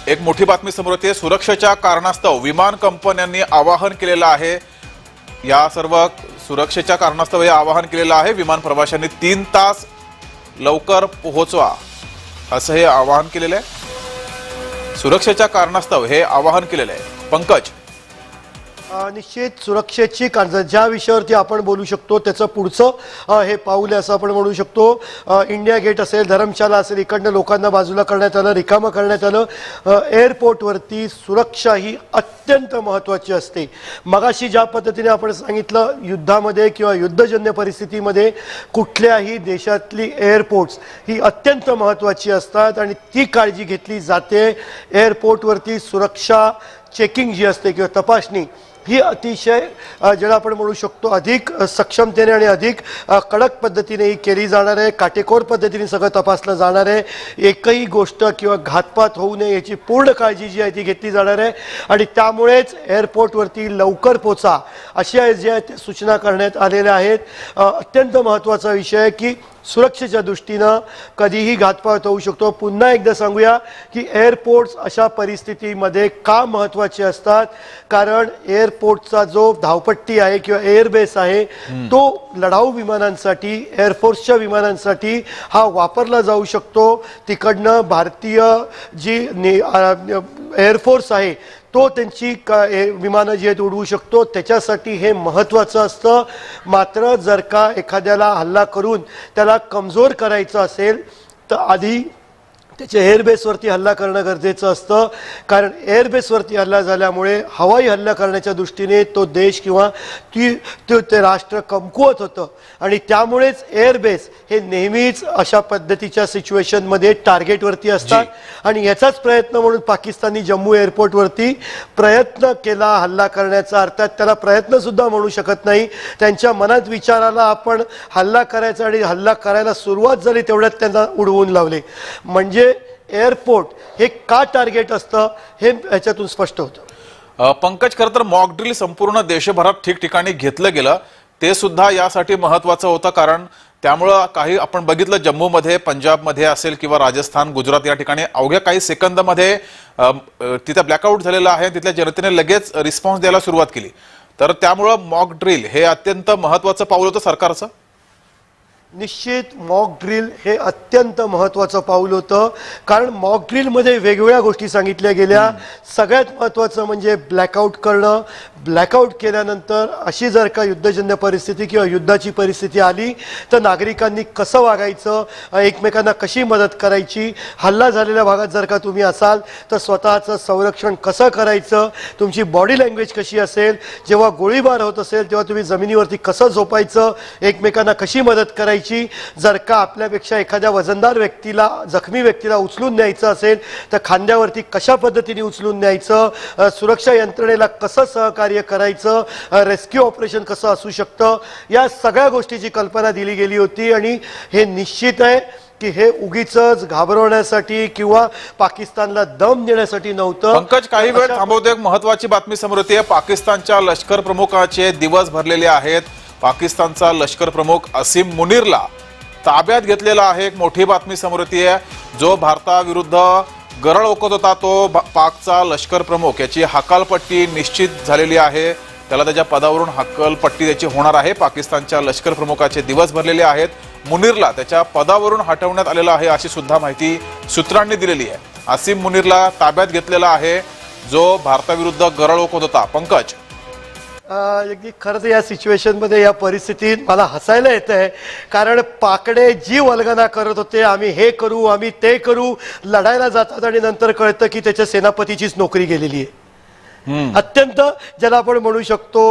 एक मोठी बातमी समोर येते। सुरक्षेच्या कारणास्तव विमान कंपन्यांनी आवाहन केलेलं आहे। या सर्व सुरक्षेच्या कारणास्तव हे आवाहन केलेलं आहे। विमान प्रवाशांनी 3 तास लवकर पोहोचवा असं हे आवाहन केलेलं आहे। सुरक्षेच्या कारणास्तव हे आवाहन केलेलं आहे। पंकज, निश्चित सुरक्षेची ज्या विषयावरती आपण बोलू शकतो त्याचं पुढचं हे पाऊल असं आपण म्हणू शकतो। इंडिया गेट असेल, धर्मशाला असेल, इकडनं लोकांना बाजूला करण्यात आलं, रिकामं करण्यात आलं। एअरपोर्टवरती सुरक्षा ही अत्यंत महत्त्वाची असते। मगाशी ज्या पद्धतीने आपण सांगितलं, युद्धामध्ये किंवा युद्धजन्य परिस्थितीमध्ये कुठल्याही देशातली एअरपोर्ट्स ही अत्यंत महत्त्वाची असतात आणि ती काळजी घेतली जाते। एअरपोर्टवरती सुरक्षा चेकिंग जी असते किंवा तपासणी ही अतिशय ज्याला आपण म्हणू शकतो अधिक सक्षमतेने आणि अधिक कडक पद्धतीने ही केली जाणार आहे। काटेकोर पद्धतीने सगळं तपासलं जाणार आहे। एकही गोष्ट किंवा घातपात होऊ नये याची पूर्ण काळजी जी आहे ती घेतली जाणार आहे आणि त्यामुळेच एअरपोर्टवरती लवकर पोचा अशा ज्या सूचना करण्यात आलेल्या आहेत। अत्यंत महत्त्वाचा विषय आहे की सुरक्षेच्या दृष्टीनं कधीही घातपात होऊ शकतो। पुन्हा एकदा सांगूया की एअरपोर्ट्स अशा परिस्थितीमध्ये का महत्त्वाचे असतात, कारण एअरपोर्टचा जो धावपट्टी आहे किंवा एअरबेस आहे तो लढाऊ विमानांसाठी, एअरफोर्सच्या विमानांसाठी हा वापरला जाऊ शकतो। तिकडनं भारतीय जी एअरफोर्स आहे तो त्यांची विमानं जी आहेत उडवू शकतो, त्याच्यासाठी हे महत्त्वाचं असतं। मात्र जर का एखाद्याला हल्ला करून त्याला कमजोर करायचं असेल तर आधी त्याच्या एअरबेसवरती हल्ला करणं गरजेचं असतं, कारण एअरबेसवरती हल्ला झाल्यामुळे हवाई हल्ला करण्याच्या दृष्टीने तो देश किंवा ते राष्ट्र कमकुवत होतं आणि त्यामुळेच एअरबेस हे नेहमीच अशा पद्धतीच्या सिच्युएशनमध्ये टार्गेटवरती असतात। आणि याचाच प्रयत्न म्हणून पाकिस्ताननी जम्मू एअरपोर्टवरती प्रयत्न केला हल्ला करण्याचा। अर्थात त्याला प्रयत्नसुद्धा म्हणू शकत नाही, त्यांच्या मनात विचाराला आपण हल्ला करायचा आणि हल्ला करायला सुरुवात झाली तेवढ्यात त्यांना उडवून लावले। म्हणजे एअरपोर्ट हे का टार्गेट असतं हे याच्यातून स्पष्ट होतं। पंकज, खरं तर मॉक ड्रिल संपूर्ण देशभरात ठिकठिकाणी घेतलं गेलं, ते सुद्धा यासाठी महत्त्वाचं होतं, कारण त्यामुळं काही आपण बघितलं जम्मूमध्ये, पंजाबमध्ये असेल किंवा राजस्थान, गुजरात या ठिकाणी अवघ्या काही सेकंदामध्ये तिथे ब्लॅकआउट झालेलं आहे। तिथल्या जनतेने लगेच रिस्पॉन्स द्यायला सुरुवात केली, तर त्यामुळं मॉक ड्रिल हे अत्यंत महत्त्वाचं पाऊल होतं सरकारचं। निश्चित मॉक ड्रिल हे अत्यंत महत्त्वाचं पाऊल होतं, कारण मॉक ड्रिलमध्ये वेगवेगळ्या गोष्टी सांगितल्या गेल्या। सगळ्यात महत्त्वाचं म्हणजे ब्लॅकआउट करणं। ब्लॅकआउट केल्यानंतर अशी जर का युद्धजन्य परिस्थिती किंवा युद्धाची परिस्थिती आली तर नागरिकांनी कसं वागायचं, एकमेकांना कशी मदत करायची, हल्ला झालेल्या भागात जर का तुम्ही असाल तर स्वतःचं संरक्षण कसं करायचं, तुमची बॉडी लँग्वेज कशी असेल, जेव्हा गोळीबार होत असेल तेव्हा तुम्ही जमिनीवरती कसं झोपायचं, एकमेकांना कशी मदत करायची, जर का आपल्यापेक्षा एखाद्या वजनदार व्यक्तीला, जखमी व्यक्तीला उचलून न्यायचं असेल तर खांद्यावरती कशा पद्धतीने उचलून न्यायचं, सुरक्षा यंत्रणेला कसं सहकार्य करायचं, रेस्क्यू ऑपरेशन कसं असू शकतं, या सगळ्या गोष्टीची कल्पना दिली गेली होती। आणि हे निश्चित आहे की हे उगीचच घाबरवण्यासाठी किंवा पाकिस्तानला दम देण्यासाठी नव्हतं। पंकज, काही वेळ थांबवतो, एक महत्त्वाची बातमी समोर येते। पाकिस्तानच्या लष्कर प्रमुखाचे दिवस भरलेले आहेत। पाकिस्तानचा लष्कर प्रमुख असीम मुनीरला ताब्यात घेतलेला आहे। एक मोठी बातमी समोर येते। जो भारताविरुद्ध गरळ ओकत होता तो पाकचा लष्कर प्रमुख, याची हकालपट्टी निश्चित झालेली आहे। त्याला त्याच्या पदावरून हकालपट्टी त्याची होणार आहे। पाकिस्तानच्या लष्कर प्रमुखाचे दिवस भरलेले आहेत। मुनीरला त्याच्या पदावरून हटवण्यात आलेलं आहे अशी सुद्धा माहिती सूत्रांनी दिलेली आहे। असीम मुनीरला ताब्यात घेतलेला आहे, जो भारताविरुद्ध गरळ ओकत होता। पंकज, खरं तर या सिच्युएशनमध्ये, या परिस्थितीत मला हसायला येतं आहे, कारण पाकडे जी वल्गना करत होते, आम्ही हे करू, आम्ही ते करू, लढायला जातात आणि नंतर कळतं की त्याच्या सेनापतीचीच नोकरी गेलेली आहे। अत्यंत ज्याला आपण म्हणू शकतो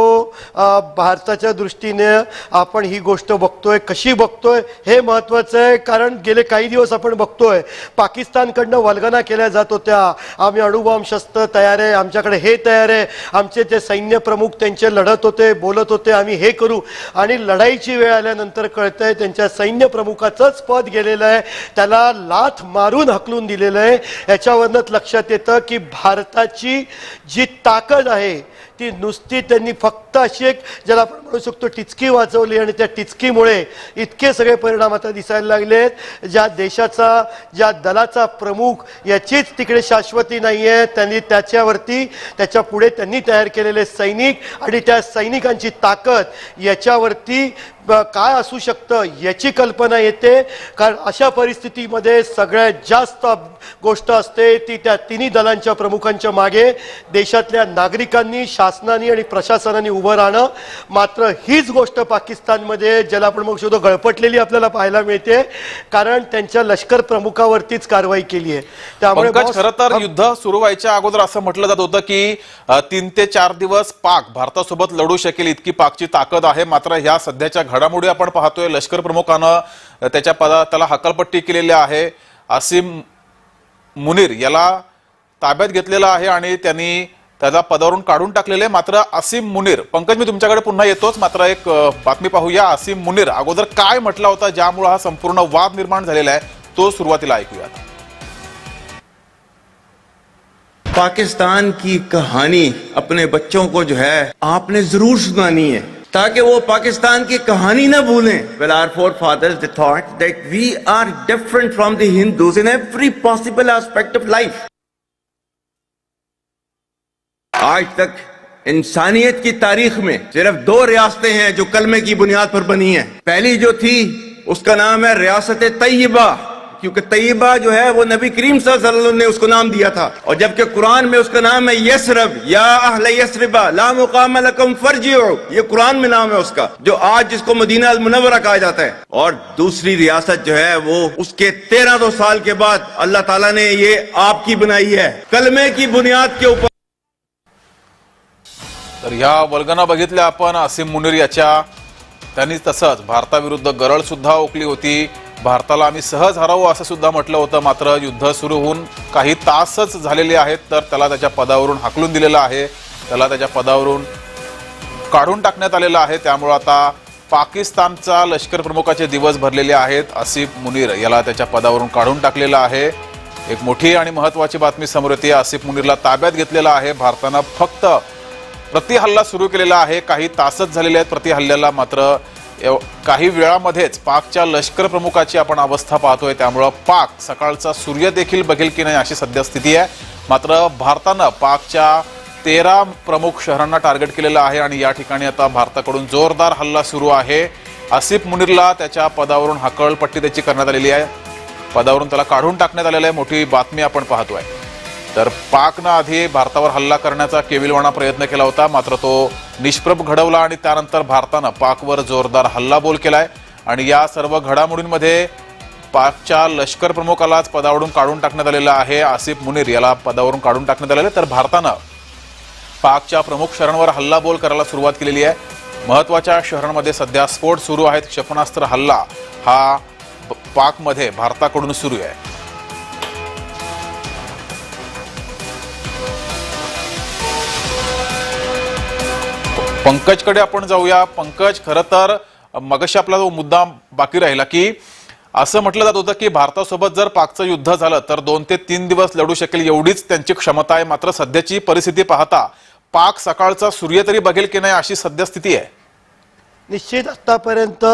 भारताच्या दृष्टीने आपण ही गोष्ट बघतोय, कशी बघतोय हे महत्त्वाचं आहे। कारण गेले काही दिवस आपण बघतोय पाकिस्तानकडनं वल्गना केल्या जात होत्या, आम्ही अणुबॉम्ब शस्त्र तयार आहे, आमच्याकडे हे तयार आहे, आमचे जे सैन्य प्रमुख त्यांचे लढत होते, बोलत होते आम्ही हे करू, आणि लढाईची वेळ आल्यानंतर कळतंय त्यांच्या सैन्य प्रमुखाचंच पद गेलेलं आहे, त्याला लाथ मारून हकलून दिलेलं आहे। याच्यावरनंच लक्षात येतं की भारताची जी ताकद आहे ती नुसती त्यांनी फक्त अशी एक ज्याला आपण म्हणू शकतो टिचकी वाजवली आणि त्या टिचकीमुळे इतके सगळे परिणाम आता दिसायला लागलेत. ज्या देशाचा ज्या दलाचा प्रमुख याचीच तिकडे शाश्वती नाही आहे, त्यांनी त्याच्या पुढे त्यांनी तयार केलेले सैनिक आणि त्या सैनिकांची ताकद याच्यावरती काय असू शकतं याची कल्पना येते. कारण अशा परिस्थितीमध्ये सगळ्यात जास्त गोष्ट असते ती त्या तिन्ही दलांच्या प्रमुखांच्या मागे देशातल्या नागरिकांनी, शासनाने आणि प्रशासनाने उभं राहणं. मात्र हीच गोष्ट पाकिस्तानमध्ये ज्याला आपण म्हणू शकतो गळपटलेली आपल्याला पाहायला मिळते, कारण त्यांच्या लष्कर प्रमुखावरतीच कारवाई केली आहे. त्यामुळे खरं तर युद्ध सुरू व्हायच्या अगोदर असं म्हटलं जात होतं की 3 ते 4 दिवस पाक भारतासोबत लढू शकेल इतकी पाकची ताकद आहे. मात्र ह्या सध्याच्या घडामोडी आपण पाहतोय, लष्कर प्रमुखानं त्याला हकालपट्टी केलेली आहे. आसिम मुनीर याला ताब्यात घेतलेला आहे आणि त्यांनी त्याला पदावरून काढून टाकलेले. मात्र आसिम मुनीर, पंकज मी तुमच्याकडे पुन्हा येतोच, मात्र एक बातमी पाहूया. आसिम मुनीर अगोदर काय म्हटला होता ज्यामुळे हा संपूर्ण वाद निर्माण झालेला आहे तो सुरुवातीला ऐकूया. पाकिस्तान की कहानी अपने बच्चों को जो है आपने जरूर सुनानी है ताकि वो पाकिस्तान की कहानी ना भूलें. Well, our forefathers they thought that we are different from the Hindus in every possible aspect of life. आज तक इंसानियत की तारीख में सिर्फ 2 रियासतें हैं जो कलमे की बुनियाद पर बनी हैं. पहली जो थी उसका नाम है रियासत तैयबा, क्योंकि तैयबा जो है वो नबी करीम सल्लल्लाहु अलैहि वसल्लम ने उसको नाम दिया था. और जबकि कुरान में उसका नाम है यसरब, या अहले यसरिबा ला मुकाम लकुम फरजिउ, ये कुरान में नाम है उसका, जो आज जिसको मदीना अल मुनव्वरा कहा जाता है. और दूसरी रियासत जो है वो उसके 1300 साल के बाद अल्लाह ताला ने ये आपकी बनाई है कलमे की बुनियाद के ऊपर. तर ह्या वल्गना बघितल्या आपण आसिम मुनीर याच्या. त्यांनी तसंच भारताविरुद्ध गरळ सुद्धा ओकली होती. भारताला आम्ही सहज हरवू असं सुद्धा म्हटलं होतं. मात्र युद्ध सुरू होऊन काही तासच झालेले आहेत तर त्याला त्याच्या पदावरून हाकलून दिलेलं आहे, त्याला त्याच्या पदावरून काढून टाकण्यात आलेलं आहे. त्यामुळे आता पाकिस्तानचा लष्कर प्रमुखाचे दिवस भरलेले आहेत. आसिफ मुनीर याला त्याच्या पदावरून काढून टाकलेलं आहे. एक मोठी आणि महत्त्वाची बातमी समोर येते. आसिफ मुनीरला ताब्यात घेतलेलं आहे. भारतानं फक्त प्रतिहल्ला सुरू केलेला आहे, काही तासच झालेले आहेत प्रतिहल्ल्याला. मात्र काही वेळामध्येच पाकच्या लष्कर प्रमुखाची आपण अवस्था पाहतोय. त्यामुळे पाक सकाळचा सूर्य देखील बघेल की नाही अशी सध्या स्थिती आहे. मात्र भारतानं पाकच्या 13 प्रमुख शहरांना टार्गेट केलेलं आहे आणि या ठिकाणी आता भारताकडून जोरदार हल्ला सुरू आहे. आसिफ मुनीरला त्याच्या पदावरून हकालपट्टी त्याची करण्यात आलेली आहे, पदावरून त्याला काढून टाकण्यात आलेलं आहे. मोठी बातमी आपण पाहतोय. तर पाकनं आधी भारतावर हल्ला करण्याचा केविलवाणा प्रयत्न केला होता, मात्र तो निष्प्रभ घडवला आणि त्यानंतर भारतानं पाकवर जोरदार हल्लाबोल केलाय. आणि या सर्व घडामोडींमध्ये पाकच्या लष्कर प्रमुखालाच पदावरून काढून टाकण्यात आलेलं आहे. आसिफ मुनीर याला पदावरून काढून टाकण्यात आलेलं आहे. तर भारतानं पाकच्या प्रमुख शहरांवर हल्लाबोल करायला सुरुवात केलेली आहे. महत्त्वाच्या शहरांमध्ये सध्या स्फोट सुरू आहेत. क्षेपणास्त्र हल्ला हा पाकमध्ये भारताकडून सुरू आहे. पंकजकडे आपण जाऊया. पंकज, खरं तर मगाशी आपला जो मुद्दा बाकी राहिला की असं म्हटलं जात होतं की भारतासोबत जर पाकचं युद्ध झालं तर 2 ते 3 दिवस लढू शकेल एवढीच त्यांची क्षमता आहे. मात्र सध्याची परिस्थिती पाहता पाक सकाळचा सूर्य तरी बघेल की नाही अशी सध्या स्थिती आहे. निश्चित आतापर्यंत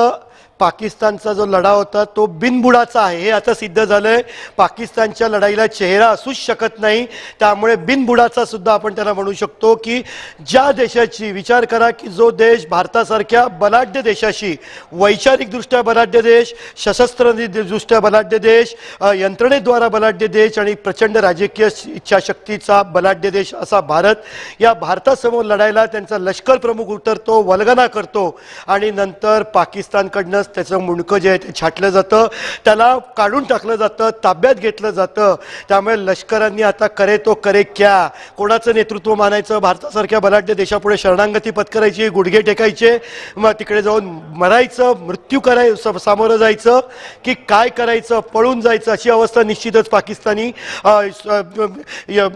पाकिस्तानचा जो लढा होता तो बिनबुडाचा आहे हे आता सिद्ध झालंय. पाकिस्तानच्या लढाईला चेहरा असूच शकत नाही. त्यामुळे बिनबुडाचा सुद्धा आपण त्याला म्हणू शकतो की ज्या देशाची विचार करा की जो देश भारतासारख्या बलाढ्य देशाशी, वैचारिकदृष्ट्या बलाढ्य देश, सशस्त्रदृष्ट्या बलाढ्य देश, यंत्रणेद्वारा बलाढ्य देश आणि प्रचंड राजकीय इच्छाशक्तीचा बलाढ्य देश असा भारत, या भारतासमोर लढायला त्यांचा लष्कर प्रमुख उतरतो, वल्गना करतो आणि नंतर पाकिस्तानकडनं त्याचं मुंडकं जे आहे ते छाटलं जातं, त्याला काढून टाकलं जातं, ताब्यात घेतलं जातं. त्यामुळे लष्करांनी आता करे तो करे क्या, कोणाचं नेतृत्व मानायचं, भारतासारख्या बलाढ्य देशापुढे शरणागती पत्करायची, गुडघे टेकायचे, मग तिकडे जाऊन मरायचं, मृत्यू सामोरं जायचं की काय करायचं, पळून जायचं, अशी अवस्था निश्चितच पाकिस्तानी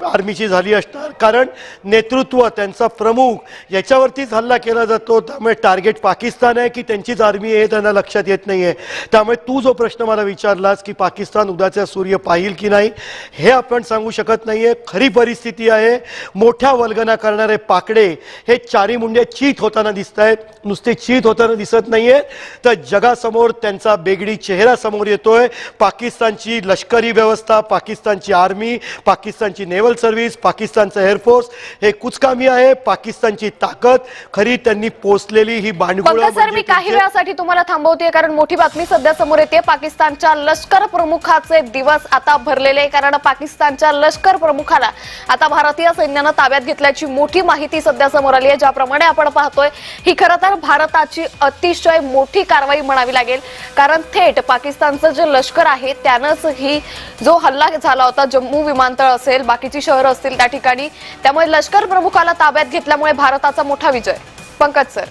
आर्मीची झाली असणार. कारण नेतृत्व, त्यांचा प्रमुख याच्यावरतीच हल्ला केला जातो. त्यामुळे टार्गेट पाकिस्तान आहे की त्यांचीच आर्मी आहे, त्यांना लक्षात येत नाहीये. त्यामुळे तू जो प्रश्न मला विचारलास की पाकिस्तान उद्याचा सूर्य पाहिल की नाही हे आपण सांगू शकत नाहीये. खरी परिस्थिती आहे मोठ्या वल्गना करणारे पाकडे हे चारी मुंडे चीत होताना दिसत आहेत. नुसते चीत होताना दिसत नाहीये तर जगासमोर त्यांचा बेगडी चेहरा समोर येतोय. पाकिस्तानची लष्करी व्यवस्था, पाकिस्तानची आर्मी, पाकिस्तानची नेव्हल सर्व्हिस, पाकिस्तानचं एअरफोर्स हे कुचकामी आहे. पाकिस्तानची ताकद खरी त्यांनी पोचलेली ही बाणगुळं सर, मी काही वेळासाठी तुम्हाला थांबवते कारण मोठी बातमी सध्या समोर येते. पाकिस्तानच्या लष्कर प्रमुखाचे दिवस आता भरलेले आहे कारण पाकिस्तानच्या लष्कर प्रमुखाला आता भारतीय सैन्यानं ताब्यात घेतल्याची मोठी माहिती सध्या समोर आली आहे. ज्याप्रमाणे आपण पाहतोय ही खरं तर भारताची अतिशय मोठी कारवाई म्हणावी लागेल कारण थेट पाकिस्तानचं जे लष्कर आहे त्यानंच ही जो हल्ला झाला होता जम्मू विमानतळ असेल, बाकीची शहरं असतील त्या ठिकाणी, त्यामुळे लष्कर प्रमुखाला ताब्यात घेतल्यामुळे भारताचा मोठा विजय. पंकज सर,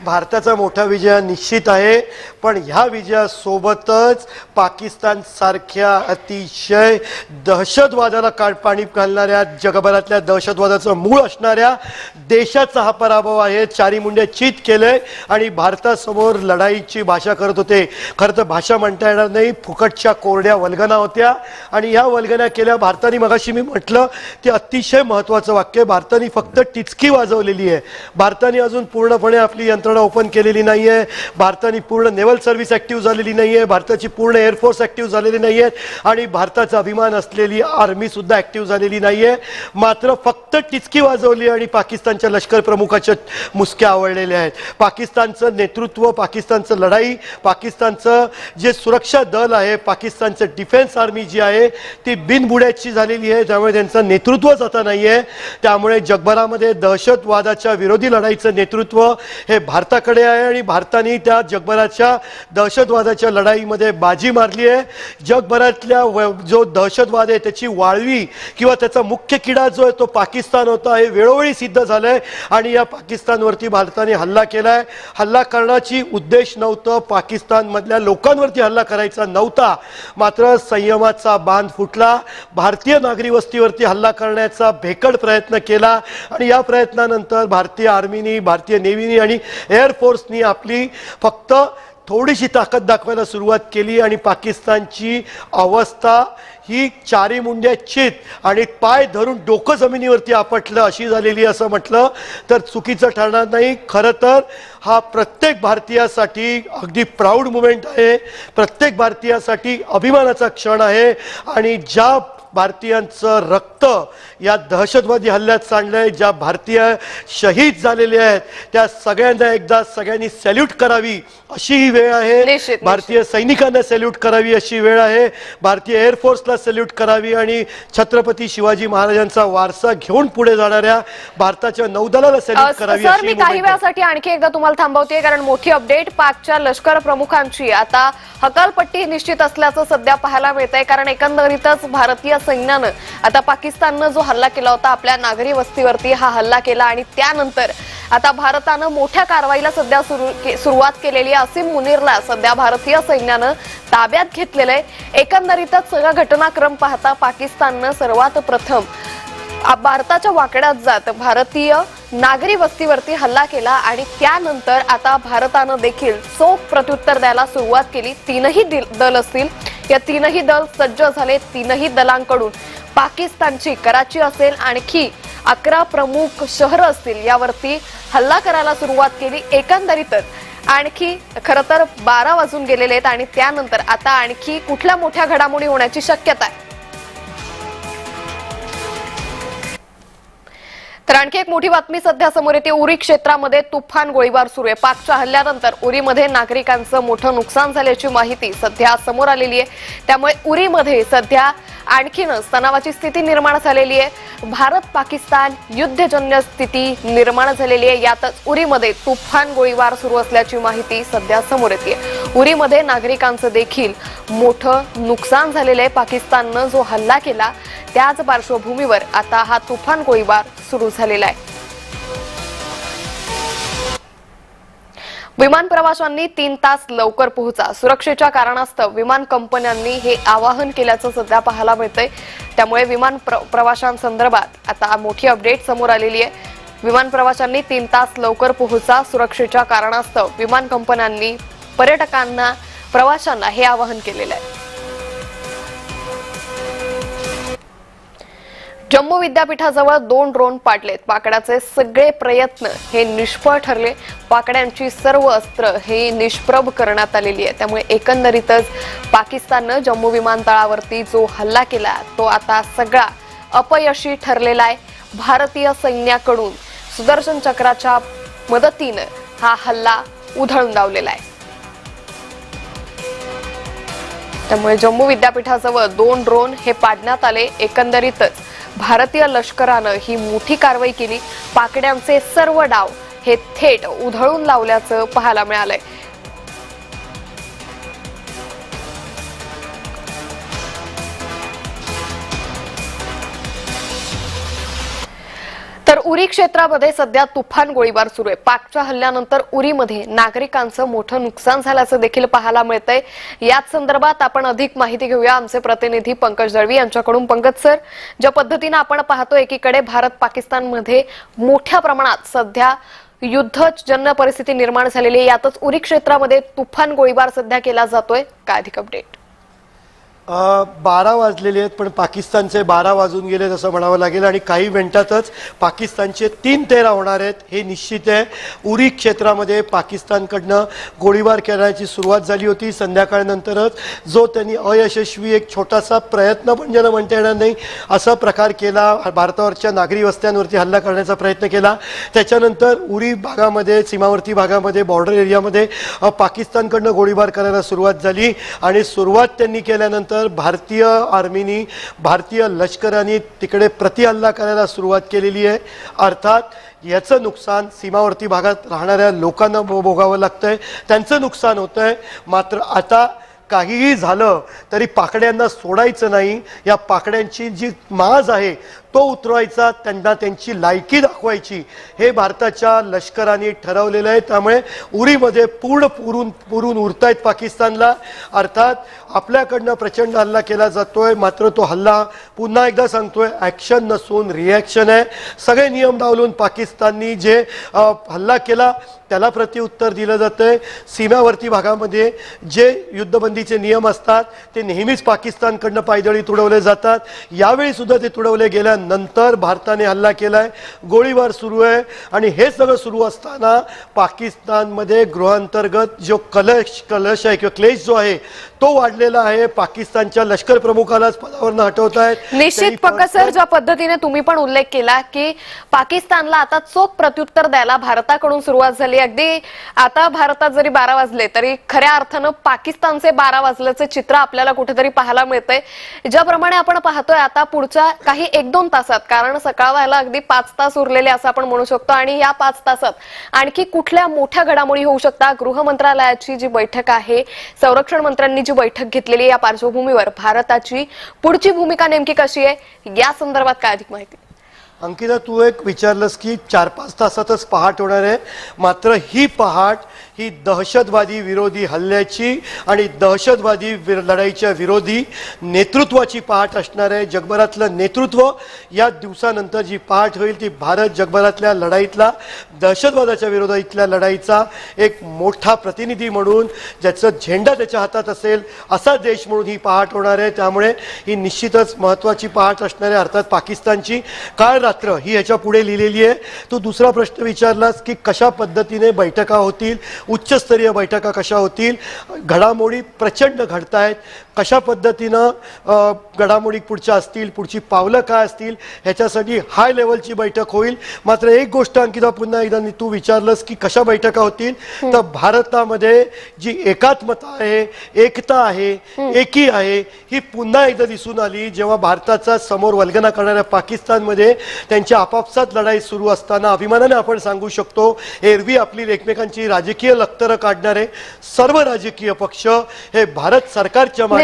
भारताचा मोठा विजय निश्चित आहे पण ह्या विजयासोबतच पाकिस्तान सारख्या अतिशय दहशतवादाला काळपाणी घालणाऱ्या, जगभरातल्या दहशतवादाचं मूळ असणाऱ्या देशाचा हा पराभव आहे. चारी मुंडे चित केले आणि भारतासमोर लढाईची भाषा करत होते. खरं तर भाषा म्हणता येणार नाही, फुकटच्या कोरड्या वल्गना होत्या आणि ह्या वल्गना केल्या भारताने. मगाशी मी म्हटलं ते अतिशय महत्वाचं वाक्य, भारताने फक्त टिचकी वाजवलेली आहे. भारताने अजून पूर्णपणे आपली यंत्रणा ओपन केलेली नाहीये. भारताने पूर्ण नेव्हल सर्व्हिस ऍक्टिव्ह झालेली नाहीये. भारताची पूर्ण एअरफोर्स ऍक्टिव्ह झालेली नाहीये आणि भारताचा अभिमान असलेली आर्मी सुद्धा ऍक्टिव्ह झालेली नाहीये. मात्र फक्त टिचकी वाजवली आणि पाकिस्तानच्या लष्कर प्रमुखाच्या मुसक्या आवळलेल्या आहेत. पाकिस्तानचं नेतृत्व, पाकिस्तानचं लढाई, पाकिस्तानचं जे सुरक्षा दल आहे, पाकिस्तानचं डिफेन्स आर्मी जी आहे ती बिनबुड्याची झालेली आहे. त्यामुळे त्यांचं नेतृत्वच आता नाहीये. त्यामुळे जगभरामध्ये दहशतवादाच्या विरोधी लढाईचं नेतृत्व हे भारताकडे आहे आणि भारताने त्या जगभराच्या दहशतवादाच्या लढाईमध्ये बाजी मारली आहे. जगभरातल्या जो दहशतवाद आहे त्याची वाळवी किंवा त्याचा मुख्य किडा जो आहे तो पाकिस्तान होता हे वेळोवेळी सिद्ध झालंय आणि या पाकिस्तानवरती भारताने हल्ला केलाय. हल्ला करण्याची उद्देश नव्हतं, पाकिस्तानमधल्या लोकांवरती हल्ला करायचा नव्हता. मात्र संयमाचा बांध फुटला. भारतीय नागरी वस्तीवरती हल्ला करण्याचा भेकड प्रयत्न केला आणि या प्रयत्नानंतर भारतीय आर्मीनी, भारतीय नेव्हीनी आणि एअरफोर्सनी आपली फक्त थोडीशी ताकद दाखवायला सुरुवात केली आणि पाकिस्तानची अवस्था ही चारी मुंड्या चित आणि पाय धरून डोकं जमिनीवरती आपटलं अशी झालेली असं म्हटलं तर चुकीचं ठरणार नाही. खरं तर हा प्रत्येक भारतीयासाठी अगदी प्राऊड मुमेंट आहे. प्रत्येक भारतीयासाठी अभिमानाचा क्षण आहे आणि ज्या भारतीयांचं रक्त या दहशतवादी हल्ल्यात सांडलंय, ज्या भारतीय शहीद झालेले आहेत त्या सगळ्यांना एकदा सगळ्यांनी सॅल्यूट करावी अशी ही वेळ आहे. भारतीय सैनिकांना सॅल्यूट करावी अशी वेळ आहे. भारतीय एअरफोर्सला सॅल्यूट करावी आणि छत्रपती शिवाजी महाराजांचा वारसा घेऊन पुढे जाणाऱ्या भारताच्या नौदलाला सॅल्यूट करावी. सर, मी काही वेळासाठी आणखी एकदा तुम्हाला थांबवते कारण मोठी अपडेट. पाकच्या लष्कर प्रमुखांची आता हकालपट्टी निश्चित असल्याचं सध्या पाहायला मिळतंय कारण एकंदरीतच भारतीय सैन्यानं आता पाकिस्ताननं जो हल्ला केला होता आपल्या नागरी वस्तीवरती हा हल्ला केला आणि त्यानंतर आता भारतानं मोठ्या कारवाईला सध्या सुरुवात केलेली आहे. असीम मुनीरला सध्या भारतीय सैन्यानं ताब्यात घेतलेलं आहे. एकंदरीतच सगळा घटनाक्रम पाहता पाकिस्ताननं सर्वात प्रथम भारताच्या वाकड्यात जात भारतीय नागरी वस्तीवरती हल्ला केला आणि त्यानंतर आता भारतानं देखील चोख प्रत्युत्तर द्यायला सुरुवात केली. तीनही दल असतील, या तीनही दल सज्ज झाले. तीनही दलांकडून पाकिस्तानची कराची असेल, आणखी 11 प्रमुख शहरं असतील यावरती हल्ला करायला सुरुवात केली. एकंदरीतच आणखी खरं तर 12 वाजून गेलेले आहेत आणि त्यानंतर आता आणखी कुठल्या मोठ्या घडामोडी होण्याची शक्यता आहे. तर आणखी एक मोठी बातमी सध्या समोर येते. उरी क्षेत्रामध्ये तुफान गोळीबार सुरू आहे. पाकच्या हल्ल्यानंतर उरीमध्ये नागरिकांचं मोठं नुकसान झाल्याची माहिती सध्या समोर आलेली आहे. त्यामुळे उरीमध्ये सध्या आणखीनच तणावाची स्थिती निर्माण झालेली आहे. भारत पाकिस्तान युद्धजन्य स्थिती निर्माण झालेली आहे. यातच उरीमध्ये तुफान गोळीबार सुरू असल्याची माहिती सध्या समोर येते. उरीमध्ये नागरिकांचं देखील मोठं नुकसान झालेलं आहे. पाकिस्ताननं जो हल्ला केला त्याच पार्श्वभूमीवर आता हा तुफान गोळीबार सुरू झालेला आहे. विमान प्रवाशांनी 3 तास लवकर पोहोचा. सुरक्षेच्या कारणास्तव विमान कंपन्यांनी हे आवाहन केल्याचं सध्या पाहायला मिळतंय. त्यामुळे विमान प्रवाशांसंदर्भात आता मोठी अपडेट समोर आलेली आहे. विमान प्रवाशांनी 3 तास लवकर पोहोचा. सुरक्षेच्या कारणास्तव विमान कंपन्यांनी पर्यटकांना प्रवाशांना हे आवाहन केलेलं आहे. जम्मू विद्यापीठाजवळ 2 ड्रोन पाडलेत. पाकड्याचे सगळे प्रयत्न हे निष्फळ ठरले. पाकड्यांची सर्व अस्त्र हे निष्प्रभ करण्यात आलेली आहे. त्यामुळे एकंदरीतच पाकिस्ताननं जम्मू विमानतळावरती जो हल्ला केला तो आता सगळा अपयशी ठरलेला आहे. भारतीय सैन्याकडून सुदर्शन चक्राच्या मदतीनं हा हल्ला उधळून लावलेला आहे. त्यामुळे जम्मू विद्यापीठाजवळ 2 ड्रोन हे पाडण्यात आले. एकंदरीतच भारतीय लष्करानं ही मोठी कारवाई केली. पाकड्यांचे सर्व डाव हे थेट उधळून लावल्याचं पाहायला मिळालंय. तर उरी क्षेत्रामध्ये सध्या तुफान गोळीबार सुरू आहे. पाकच्या हल्ल्यानंतर उरीमध्ये नागरिकांचं मोठं नुकसान झाल्याचं देखील पाहायला मिळतंय. याच संदर्भात आपण अधिक माहिती घेऊया आमचे प्रतिनिधी पंकज दळवी यांच्याकडून. पंकज सर, ज्या पद्धतीने आपण पाहतो एकीकडे भारत पाकिस्तानमध्ये मोठ्या प्रमाणात सध्या युद्धजन्य परिस्थिती निर्माण झालेली आहे, यातच उरी क्षेत्रामध्ये तुफान गोळीबार सध्या केला जातोय. काय अधिक अपडेट? 12 वाजलेले आहेत, पण पाकिस्तानचे 12 वाजून गेलेत असं म्हणावं लागेल. आणि काही मिनिटातच पाकिस्तानचे 3-13 होणार आहेत हे निश्चित आहे. उरी क्षेत्रामध्ये पाकिस्तानकडनं गोळीबार करण्याची सुरुवात झाली होती संध्याकाळनंतरच. जो त्यांनी अयशस्वी एक छोटासा प्रयत्न पण ज्याला म्हणता येणार नाही असा प्रकार केला. भारतावरच्या नागरी वस्त्यांवरती हल्ला करण्याचा प्रयत्न केला. त्याच्यानंतर उरी भागामध्ये, सीमावर्ती भागामध्ये, बॉर्डर एरियामध्ये पाकिस्तानकडनं गोळीबार करायला सुरुवात झाली. आणि सुरुवात त्यांनी केल्यानंतर भारतीय आर्मीनी, भारतीय लष्कराने तिकडे प्रतिहल्ला करायला सुरुवात केलेली आहे. अर्थात याचं नुकसान सीमावर्ती भागात राहणाऱ्या लोकांना भोगावं लागतंय, त्यांचं नुकसान होतंय. मात्र आता काहीही झालं तरी पाकड्यांना सोडायचं नाही. या पाकड्यांची जी माज आहे तो उतरवायचा, त्यांना त्यांची लायकी दाखवायची, हे भारताच्या लष्कराने ठरवलेलं आहे. त्यामुळे उरीमध्ये पुरून उरतायत पाकिस्तानला. अर्थात आपल्याकडनं प्रचंड हल्ला केला जातोय, मात्र तो हल्ला पुन्हा एकदा सांगतोय ॲक्शन नसून रिॲक्शन आहे. सगळे नियम डावलून पाकिस्ताननी जे हल्ला केला त्याला प्रत्युत्तर दिलं जातंय. सीमावर्ती भागामध्ये जे युद्धबंदीचे नियम असतात ते नेहमीच पाकिस्तानकडनं पायदळी तुडवले जातात. यावेळी सुद्धा ते तुडवले गेल्यानंतर भारताने हल्ला केलाय, गोळीबार सुरू आहे. आणि हे सगळं सुरू असताना पाकिस्तानमध्ये गृहांतर्गत जो कलश आहे किंवा क्लेश जो आहे तो वाढलेला आहे. पाकिस्तानच्या लष्कर प्रमुखालाच पदावरनं हटवत आहेत. निश्चित पंकज सर, ज्या पद्धतीने तुम्ही पण उल्लेख केला की पाकिस्तानला आता चोख प्रत्युत्तर द्यायला भारताकडून सुरुवात झाली. अगदी आता भारतात जरी 12 वाजले तरी खऱ्या अर्थानं पाकिस्तानचे 12 वाजल्याचे चित्र आपल्याला कुठेतरी पाहायला मिळतंय. ज्याप्रमाणे आपण पाहतोय आता पुढच्या काही 1-2 तासात, कारण सकाळ व्हायला अगदी 5 तास उरलेले असं आपण म्हणू शकतो, आणि या 5 तासात आणखी कुठल्या मोठ्या घडामोडी होऊ शकतात. गृह मंत्रालयाची जी बैठक आहे, संरक्षण मंत्र्यांनी जी बैठक घेतलेली, या पार्श्वभूमीवर भारताची पुढची भूमिका नेमकी कशी आहे या संदर्भात काय अधिक माहिती? अंकिता, तू एक विचारलंस की 4-5 तासातच पहाट होणार आहे. मात्र ही पहाट ही दहशतवादी विरोधी हल्ल्याची आणि दहशतवादी लढाईच्या विरोधी नेतृत्वाची पहाट असणार आहे. जगभरातलं नेतृत्व या दिवसानंतर जी पहाट होईल ती भारत जगभरातल्या लढाईतला, दहशतवादाच्या विरोधातल्या लढाईचा एक मोठा प्रतिनिधी म्हणून, ज्याचा झेंडा त्याच्या हातात असेल असा देश म्हणून ही पहाट होणार आहे. त्यामुळे ही निश्चितच महत्त्वाची पहाट असणार आहे. अर्थात पाकिस्तानची काळ रात्र ही ह्याच्या पुढे लिहिलेली आहे. तू दुसरा प्रश्न विचारलास की कशा पद्धतीने बैठका होतील, उच्चस्तरीय बैठका कशा होतील. घडामोडी प्रचंड घडतायत. कशा पद्धतीनं घडामोडी पुढच्या असतील, पुढची पावलं काय असतील, ह्याच्यासाठी हाय लेवलची बैठक होईल. मात्र एक गोष्ट अंकिता, पुन्हा एकदा तू विचारलंस की कशा बैठका होतील, तर भारतामध्ये जी एकात्मता आहे, एकता आहे, एकी आहे, ही पुन्हा एकदा दिसून आली जेव्हा भारताचा समोर वल्गना करणाऱ्या पाकिस्तानमध्ये त्यांची आपापसात लढाई सुरू असताना अभिमानाने आपण सांगू शकतो, एरवी आपली एकमेकांची राजकीय लक्तरं काढणारे सर्व राजकीय पक्ष हे भारत सरकारच्या मागे,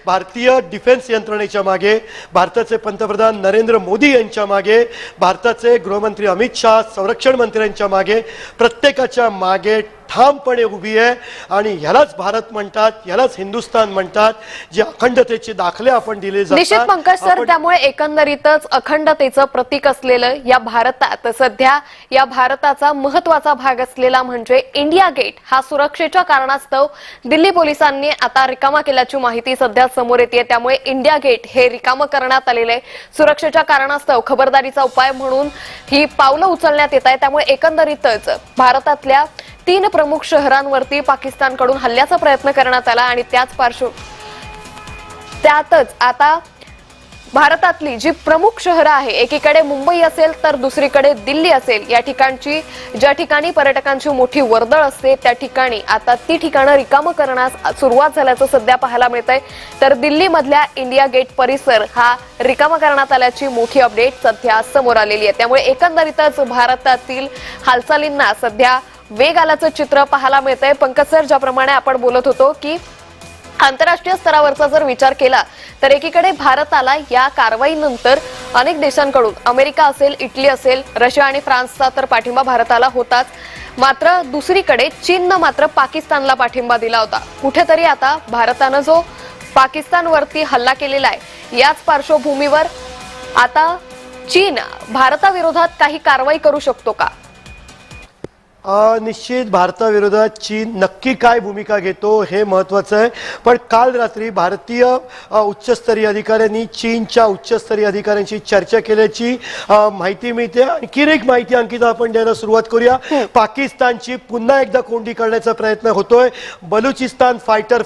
भारतीय डिफेन्स यंत्रणेच्या मागे, भारताचे पंतप्रधान नरेंद्र मोदी यांच्या मागे, भारताचे गृहमंत्री अमित शाह, संरक्षण मंत्र्यांच्या मागे, प्रत्येकाच्या मागे ठामपणे उभी आहे आणि ह्यालाच भारत म्हणतात, ह्यालाच हिंदुस्थान म्हणतात, जे अखंडतेचे दाखले आपण दिले निश्चित जातात. पंकज सर, त्यामुळे एकंदरीतच अखंडतेचं प्रतीक असलेलं या भारतात सध्या या भारताचा महत्वाचा भाग असलेला म्हणजे इंडिया गेट हा सुरक्षेच्या कारणास्तव दिल्ली पोलिसांनी आता रिकामा केल्याची माहिती सध्या समोर येते. त्यामुळे इंडिया गेट हे रिकामं करण्यात आलेलं आहे. सुरक्षेच्या कारणास्तव खबरदारीचा उपाय म्हणून ही पावलं उचलण्यात येत आहे. त्यामुळे एकंदरीतच भारतातल्या 3 प्रमुख शहरांवरती पाकिस्तानकडून हल्ल्याचा प्रयत्न करण्यात आला आणि त्यातच आता भारतातली जी प्रमुख शहरं आहे, एकीकडे मुंबई असेल तर दुसरीकडे दिल्ली असेल, या ठिकाणची ज्या ठिकाणी पर्यटकांची मोठी वर्दळ असते त्या ठिकाणी आता ती ठिकाणं रिकामं करण्यास सुरुवात झाल्याचं सध्या पाहायला मिळतंय. तर दिल्लीमधल्या इंडिया गेट परिसर हा रिकामा करण्यात आल्याची मोठी अपडेट सध्या समोर आलेली आहे. त्यामुळे एकंदरीतच भारतातील हालचालींना सध्या वेग आल्याचं चित्र पाहायला मिळतंय. पंकज सर, ज्याप्रमाणे आपण बोलत होतो की आंतरराष्ट्रीय स्तरावरचा जर विचार केला तर एकीकडे भारताला या कारवाईनंतर अनेक देशांकडून, अमेरिका असेल, इटली असेल, रशिया आणि फ्रान्सचा तर पाठिंबा भारताला होताच. मात्र दुसरीकडे चीननं मात्र पाकिस्तानला पाठिंबा दिला होता. कुठेतरी आता भारतानं जो पाकिस्तानवरती हल्ला केलेला आहे याच पार्श्वभूमीवर आता चीन भारताविरोधात काही कारवाई करू शकतो का? निश्चित भारताविरोधात चीन नक्की काय भूमिका घेतो हे महत्त्वाचं आहे. पण काल रात्री भारतीय उच्चस्तरीय अधिकाऱ्यांनी चीनच्या उच्चस्तरीय अधिकाऱ्यांशी चर्चा केल्याची माहिती मिळते. आणखी एक माहिती अंकिता आपण द्यायला सुरुवात करूया. पाकिस्तानची पुन्हा एकदा कोंडी करण्याचा प्रयत्न होतोय. बलुचिस्तान फायटर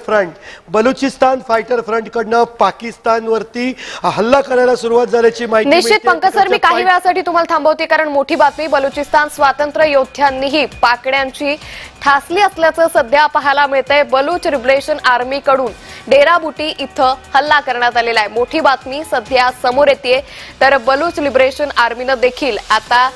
फ्रंट कडनं पाकिस्तानवरती हल्ला करायला सुरुवात झाल्याची माहिती निश्चित पंकज सर, मी काही वेळासाठी तुम्हाला थांबवते कारण मोठी बातमी. बलुचिस्तान स्वातंत्र्य योद्ध्यांनीही पाकड्यांची ठासली असल्याचं सध्या पाहायला मिळतंय. बलूच लिबरेशन आर्मी कडून डेरा बुटी इथं हल्ला करण्यात आलेला आहे. मोठी बातमी सध्या समोर येते. तर बलूच लिबरेशन आर्मीनं देखील आता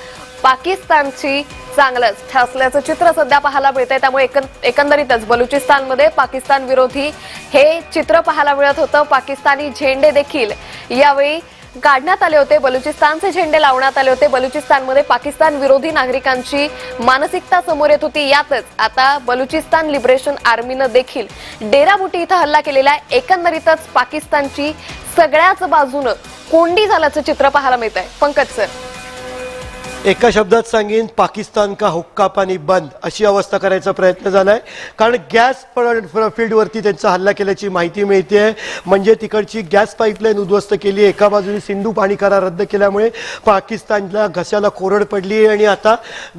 पाकिस्तानची चांगलंच ठासल्याचं चित्र सध्या पाहायला मिळतंय. त्यामुळे एकंदरीतच बलुचिस्तानमध्ये पाकिस्तान विरोधी हे चित्र पाहायला मिळत होतं. पाकिस्तानी झेंडे देखील यावेळी काढण्यात आले होते, बलुचिस्तानचे झेंडे लावण्यात आले होते. बलुचिस्तानमध्ये पाकिस्तान विरोधी नागरिकांची मानसिकता समोर येत होती. यातच आता बलुचिस्तान लिबरेशन आर्मीनं देखील डेरा बुटी इथं हल्ला केलेला आहे. एकंदरीतच पाकिस्तानची सगळ्याच बाजूनं कोंडी झाल्याचं चित्र पाहायला मिळत आहे. पंकज सर, एका शब्दात सांगेन, पाकिस्तान का हुक्का पाणी बंद अशी अवस्था करायचा प्रयत्न झालाय. कारण गॅस फील्डवरती त्यांचा हल्ला केल्याची माहिती मिळते. म्हणजे तिकडची गॅस पाईपलाईन उद्ध्वस्त केली. एका बाजूने सिंधू पाणी करार रद्द केल्यामुळे पाकिस्तानला घशाला कोरड पडली आणि आता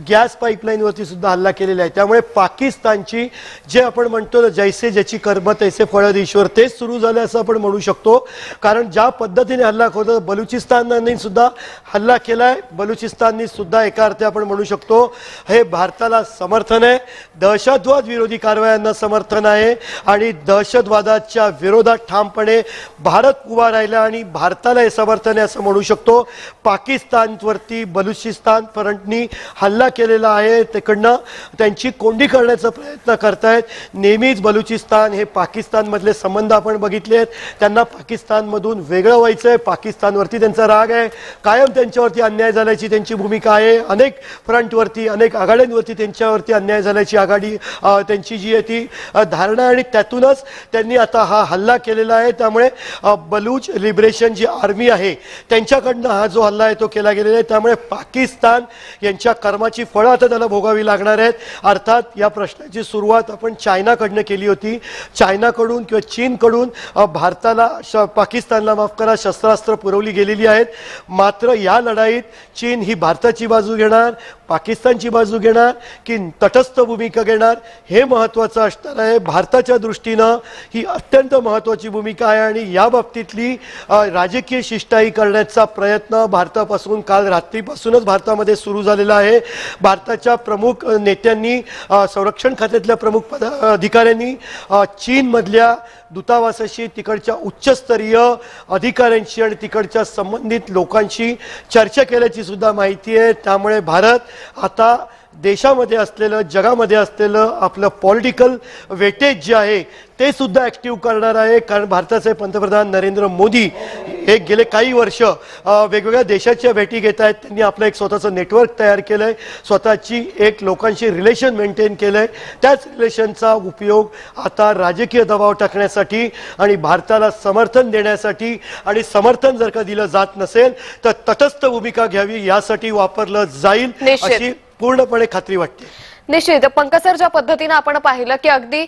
गॅस पाईपलाईनवरती सुद्धा हल्ला केलेला आहे. त्यामुळे पाकिस्तानची जे आपण म्हणतो जैसे ज्याची कर्म तैसे फळ ईश्वर, तेच सुरू झाले असं आपण म्हणू शकतो. कारण ज्या पद्धतीने हल्ला होता, बलुचिस्तानने सुद्धा हल्ला केलाय. बलुचिस्ताननी सुद्धा एका अर्थी आपण म्हणू शकतो हे भारताला समर्थन आहे. दहशतवाद विरोधी कारवायांना समर्थन आहे आणि दहशतवादाच्या विरोधात ठामपणे भारत उभा राहिला आणि भारताला हे समर्थन आहे असं म्हणू शकतो. पाकिस्तानवरती बलुचिस्तान फ्रंटनी हल्ला केलेला आहे. तिकडनं त्यांची कोंडी करण्याचा प्रयत्न करतायत. नेहमीच बलुचिस्तान हे पाकिस्तानमधले संबंध आपण बघितले आहेत. त्यांना पाकिस्तानमधून वेगळं व्हायचं आहे. पाकिस्तानवरती त्यांचा राग आहे. कायम त्यांच्यावरती अन्याय झाल्याची त्यांची भूमिका आहे. अनेक फ्रंटवरती, अनेक आघाड्यांवरती त्यांच्यावरती अन्याय झाल्याची आघाडी त्यांची जी आहे ती धारणा, आणि त्यातूनच त्यांनी आता हा हल्ला केलेला आहे. त्यामुळे बलूच लिबरेशन जी आर्मी आहे त्यांच्याकडनं हा जो हल्ला आहे तो केला गेलेला आहे. त्यामुळे पाकिस्तान यांच्या कर्माची फळं आता त्याला भोगावी लागणार आहेत. अर्थात या प्रश्नाची सुरुवात आपण चायनाकडनं केली होती. चायनाकडून किंवा चीनकडून भारताला, पाकिस्तानला माफ करा, शस्त्रास्त्र पुरवली गेलेली आहेत. मात्र या लढाईत चीन ही भारताची बाजू घेणार, पाकिस्तानची बाजू घेणार की तटस्थ भूमिका घेणार हे महत्त्वाचं असणार आहे. भारताच्या दृष्टीनं ही अत्यंत महत्त्वाची भूमिका आहे आणि या बाबतीतली राजकीय शिष्टाई करण्याचा प्रयत्न भारतापासून काल रात्रीपासूनच भारतामध्ये सुरू झालेला आहे. भारताच्या प्रमुख नेत्यांनी, संरक्षण खात्यातल्या प्रमुख अधिकाऱ्यांनी चीनमधल्या दूतावासाशी, तिकडच्या उच्चस्तरीय अधिकाऱ्यांशी आणि तिकडच्या संबंधित लोकांशी चर्चा केल्याची सुद्धा माहिती आहे. त्यामुळे भारत आता देशामध्ये असलेलं जगामध्ये असलेलं आपलं पॉलिटिकल वेटेज जे आहे ते सुद्धा ॲक्टिव्ह करणार आहे. कारण भारताचे पंतप्रधान नरेंद्र मोदी हे गेले काही वर्ष वेगवेगळ्या देशाच्या भेटी घेत आहेत. त्यांनी आपलं एक स्वतःचं नेटवर्क तयार केलं आहे, स्वतःची एक लोकांशी रिलेशन मेंटेन केलं आहे. त्याच रिलेशनचा उपयोग आता राजकीय दबाव टाकण्यासाठी आणि भारताला समर्थन देण्यासाठी आणि समर्थन जर का दिलं जात नसेल तर तटस्थ भूमिका घ्यावी यासाठी वापरलं जाईल निश्चित. अशी पूर्णपणे खात्री वाटते. निश्चित पंकज सर, ज्या पद्धतीने आपण पाहिलं की अगदी